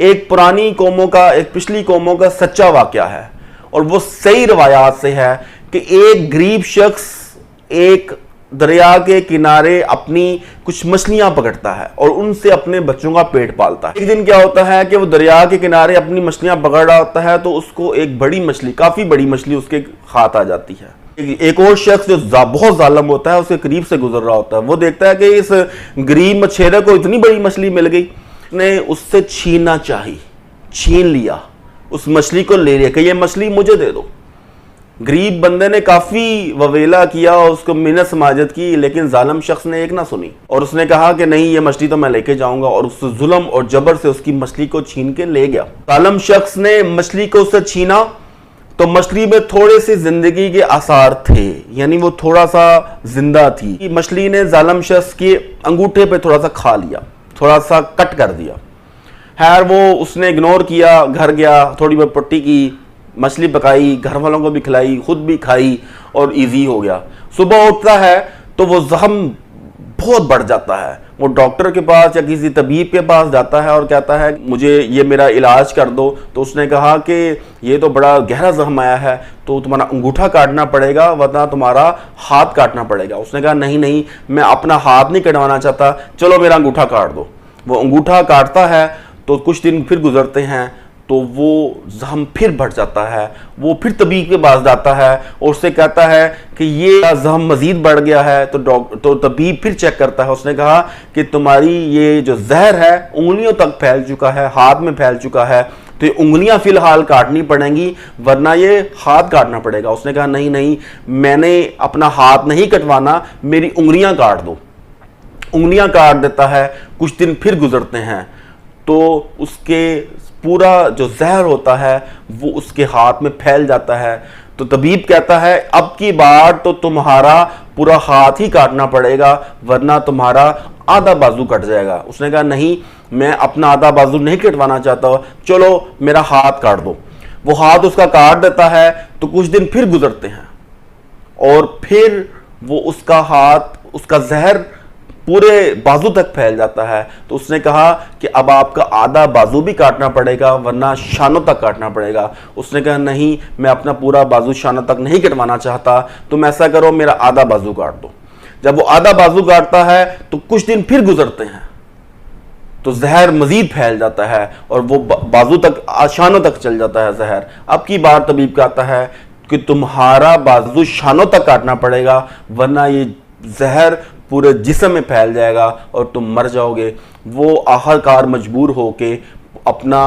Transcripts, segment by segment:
ایک پرانی قوموں کا، ایک پچھلی قوموں کا سچا واقعہ ہے، اور وہ صحیح روایات سے ہے کہ ایک غریب شخص ایک دریا کے کنارے اپنی کچھ مچھلیاں پکڑتا ہے اور ان سے اپنے بچوں کا پیٹ پالتا ہے۔ ایک دن کیا ہوتا ہے کہ وہ دریا کے کنارے اپنی مچھلیاں پکڑ رہا ہوتا ہے تو اس کو ایک بڑی مچھلی، کافی بڑی مچھلی اس کے ہاتھ آ جاتی ہے۔ ایک اور شخص جو بہت ظالم ہوتا ہے اس کے قریب سے گزر رہا ہوتا ہے، وہ دیکھتا ہے کہ اس غریب مچھیرے کو اتنی بڑی مچھلی مل گئی، اس نے اس سے چھیننا چاہی، چھین لیا، اس مچھلی کو لے لیا کہ یہ مچھلی مجھے دے دو۔ غریب بندے نے کافی وویلا کیا اور اس کو منت سماجت کی، لیکن ظالم شخص نے ایک نہ سنی اور اس نے کہا کہ نہیں، یہ مچھلی تو میں لے کے جاؤں گا، اور اس ظلم اور جبر سے اس کی مچھلی کو چھین کے لے گیا۔ ظالم شخص نے مچھلی کو اس سے چھینا تو مچھلی میں تھوڑے سے زندگی کے آثار تھے، یعنی وہ تھوڑا سا زندہ تھی۔ مچھلی نے ظالم شخص کے انگوٹھے پہ تھوڑا سا کھا لیا، تھوڑا سا کٹ کر دیا۔ خیر وہ اس نے اگنور کیا، گھر گیا، تھوڑی بہت پٹی کی، مچھلی پکائی، گھر والوں کو بھی کھلائی، خود بھی کھائی اور ایزی ہو گیا۔ صبح اٹھتا ہے تو وہ زخم بہت بڑھ جاتا ہے، وہ ڈاکٹر کے پاس یا کسی طبیب کے پاس جاتا ہے اور کہتا ہے مجھے یہ میرا علاج کر دو۔ تو اس نے کہا کہ یہ تو بڑا گہرا زخم آیا ہے تو تمہارا انگوٹھا کاٹنا پڑے گا ورنہ تمہارا ہاتھ کاٹنا پڑے گا۔ اس نے کہا نہیں، میں اپنا ہاتھ نہیں کٹوانا چاہتا، چلو میرا انگوٹھا کاٹ دو۔ وہ انگوٹھا کاٹتا ہے تو کچھ دن پھر گزرتے ہیں تو وہ زخم پھر بڑھ جاتا ہے، وہ پھر طبیب کے پاس جاتا ہے اور اس سے کہتا ہے کہ یہ زخم مزید بڑھ گیا ہے۔ تو طبیب پھر چیک کرتا ہے، اس نے کہا کہ تمہاری یہ جو زہر ہے انگلیوں تک پھیل چکا ہے، ہاتھ میں پھیل چکا ہے، تو یہ انگلیاں فی الحال کاٹنی پڑیں گی ورنہ یہ ہاتھ کاٹنا پڑے گا۔ اس نے کہا نہیں، میں نے اپنا ہاتھ نہیں کٹوانا، میری انگلیاں کاٹ دو۔ انگلیاں کاٹ دیتا ہے، کچھ دن پھر گزرتے ہیں تو اس کے پورا جو زہر ہوتا ہے وہ اس کے ہاتھ میں پھیل جاتا ہے۔ تو طبیب کہتا ہے اب کی بار تو تمہارا پورا ہاتھ ہی کاٹنا پڑے گا ورنہ تمہارا آدھا بازو کٹ جائے گا۔ اس نے کہا نہیں، میں اپنا آدھا بازو نہیں کٹوانا چاہتا، چلو میرا ہاتھ کاٹ دو۔ وہ ہاتھ اس کا کاٹ دیتا ہے تو کچھ دن پھر گزرتے ہیں اور پھر وہ اس کا ہاتھ، اس کا زہر پورے بازو تک پھیل جاتا ہے۔ تو اس نے کہا کہ اب آپ کا آدھا بازو بھی کاٹنا پڑے گا ورنہ شانوں تک کاٹنا پڑے گا۔ اس نے کہا نہیں، میں اپنا پورا بازو شانوں تک نہیں کٹوانا چاہتا، تم ایسا کرو میرا آدھا بازو کاٹ دو۔ جب وہ آدھا بازو کاٹتا ہے تو کچھ دن پھر گزرتے ہیں تو زہر مزید پھیل جاتا ہے اور وہ بازو تک، شانوں تک چل جاتا ہے زہر۔ اب کی بار طبیب کہتا ہے کہ تمہارا بازو شانوں تک کاٹنا پڑے گا ورنہ یہ زہر پورے جسم میں پھیل جائے گا اور تم مر جاؤ گے۔ وہ آخرکار مجبور ہو کے اپنا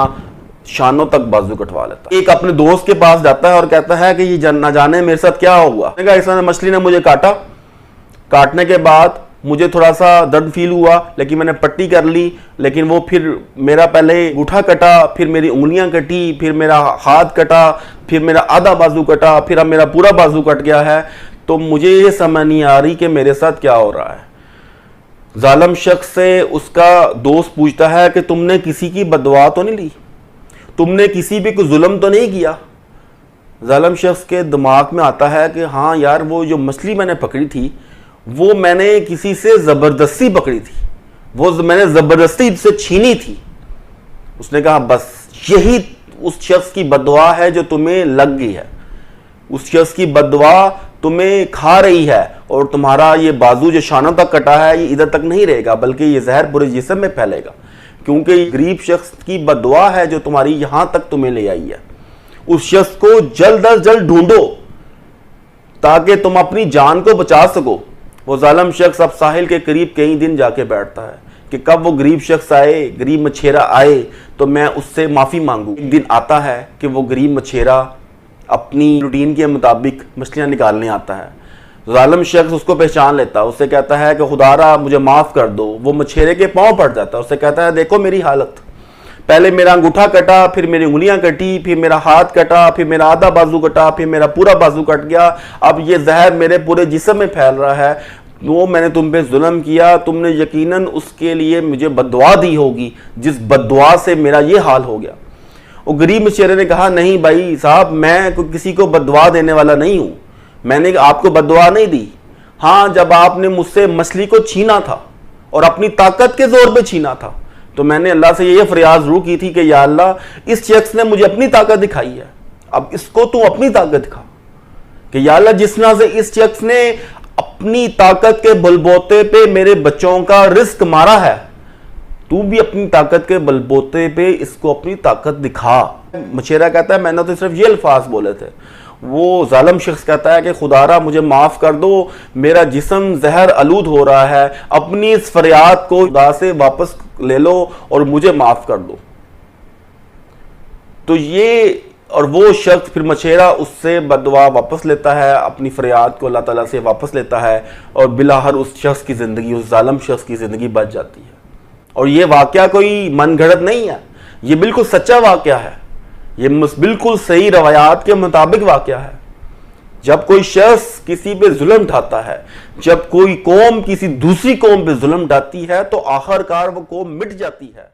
شانوں تک بازو کٹوا لیتا ہے۔ ایک اپنے دوست کے پاس جاتا ہے اور کہتا ہے کہ یہ نہ جانے میرے ساتھ کیا ہوا۔ نے کہا اس نے مچھلی نے مجھے کاٹا، کاٹنے کے بعد مجھے تھوڑا سا درد فیل ہوا لیکن میں نے پٹی کر لی، لیکن وہ پھر میرا پہلے انگوٹھا کٹا، پھر میری انگلیاں کٹی، پھر میرا ہاتھ کٹا، پھر میرا آدھا بازو کٹا، پھر اب میرا پورا بازو کٹ گیا ہے، تو مجھے یہ سمجھ نہیں آ رہی کہ میرے ساتھ کیا ہو رہا ہے۔ ظالم شخص سے اس کا دوست پوچھتا ہے کہ تم نے کسی کی بددعا تو نہیں لی، تم نے کسی بھی کوئی ظلم تو نہیں کیا؟ ظالم شخص کے دماغ میں آتا ہے کہ ہاں یار، وہ جو مچھلی میں نے پکڑی تھی وہ میں نے کسی سے زبردستی پکڑی تھی، وہ میں نے زبردستی سے چھینی تھی۔ اس نے کہا بس یہی اس شخص کی بددعا ہے جو تمہیں لگ گئی ہے، اس شخص کی بددعا تمہیں کھا رہی ہے اور تمہارا یہ بازو جو شانوں تک کٹا ہے یہ ادھر تک نہیں رہے گا بلکہ یہ زہر پورے جسم میں پھیلے گا، کیونکہ یہ غریب شخص کی بددعا ہے جو تمہاری یہاں تک تمہیں لے آئی ہے۔ اس شخص کو جلد از جلد ڈھونڈو تاکہ تم اپنی جان کو بچا سکو۔ وہ ظالم شخص اب ساحل کے قریب کئی دن جا کے بیٹھتا ہے کہ کب وہ غریب شخص آئے، غریب مچھیرا آئے تو میں اس سے معافی مانگوں۔ ایک دن آتا ہے کہ وہ غریب مچھیرا اپنی روٹین کے مطابق مچھلیاں نکالنے آتا ہے۔ ظالم شخص اس کو پہچان لیتا ہے، اس سے کہتا ہے کہ خدا را مجھے معاف کر دو۔ وہ مچھیرے کے پاؤں پڑ جاتا ہے، اس سے کہتا ہے دیکھو میری حالت، پہلے میرا انگوٹھا کٹا، پھر میری انگلیاں کٹی، پھر میرا ہاتھ کٹا، پھر میرا آدھا بازو کٹا، پھر میرا پورا بازو کٹ گیا، اب یہ زہر میرے پورے جسم میں پھیل رہا ہے۔ وہ میں نے تم پہ ظلم کیا، تم نے یقیناً اس کے لیے مجھے بددعا دی ہوگی جس بددعا سے میرا یہ حال ہو گیا۔ وہ غریب مچھیرے نے کہا نہیں بھائی صاحب، میں کسی کو بددعا دینے والا نہیں ہوں، میں نے آپ کو بددعا نہیں دی۔ ہاں، جب آپ نے مجھ سے مچھلی کو چھینا تھا اور اپنی طاقت کے زور پہ چھینا تھا تو میں نے اللہ سے یہ فریاد ضرور کی تھی کہ یا اللہ اس شخص نے مجھے اپنی طاقت دکھائی ہے، اب اس کو تو اپنی طاقت دکھا، کہ یا اللہ جس طرح سے اس شخص نے اپنی طاقت کے بلبوتے پہ میرے بچوں کا رزق مارا ہے، تو بھی اپنی طاقت کے بلبوتے پہ اس کو اپنی طاقت دکھا۔ مچھیرا کہتا ہے میں نے تو صرف یہ الفاظ بولے تھے، وہ ظالم شخص کہتا ہے کہ خدا را مجھے معاف کر دو، میرا جسم زہر آلود ہو رہا ہے، اپنی اس فریاد کو خدا سے واپس لے لو اور مجھے معاف کر دو۔ تو یہ اور وہ شخص پھر مچھیرا اس سے بددعا واپس لیتا ہے، اپنی فریاد کو اللہ تعالیٰ سے واپس لیتا ہے، اور بلاخر اس شخص کی زندگی، اس ظالم شخص کی زندگی بچ جاتی ہے۔ اور یہ واقعہ کوئی من گھڑت نہیں ہے، یہ بالکل سچا واقعہ ہے، یہ بالکل صحیح روایات کے مطابق واقعہ ہے۔ جب کوئی شخص کسی پہ ظلم ڈھاتا ہے، جب کوئی قوم کسی دوسری قوم پہ ظلم ڈھاتی ہے، تو آخر کار وہ قوم مٹ جاتی ہے۔